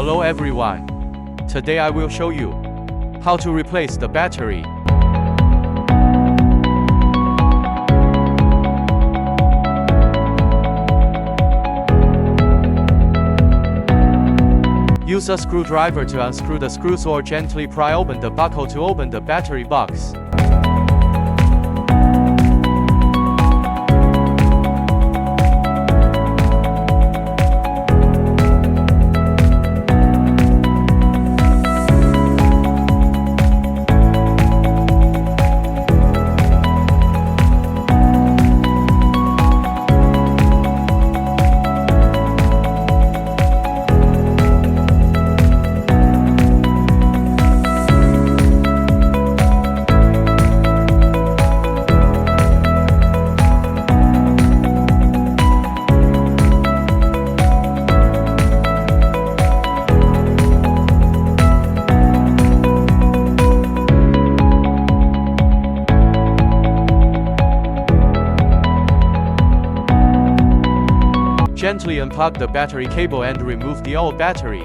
Hello everyone. Today I will show you how to replace the battery. Use a screwdriver to unscrew the screws or gently pry open the buckle to open the battery box. Gently unplug the battery cable and remove the old battery.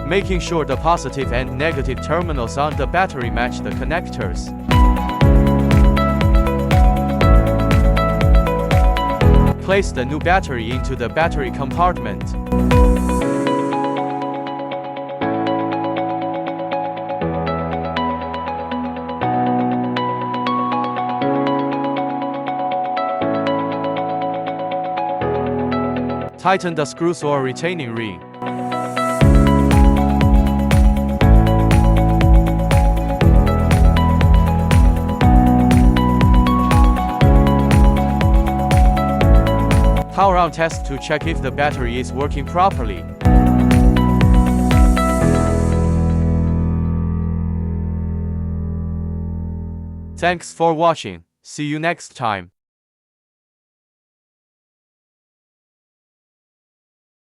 Making sure the positive and negative terminals on the battery match the connectors. Place the new battery into the battery compartment. Tighten the screws or retaining ring. Power on test to check if the battery is working properly. Thanks for watching. See you next time.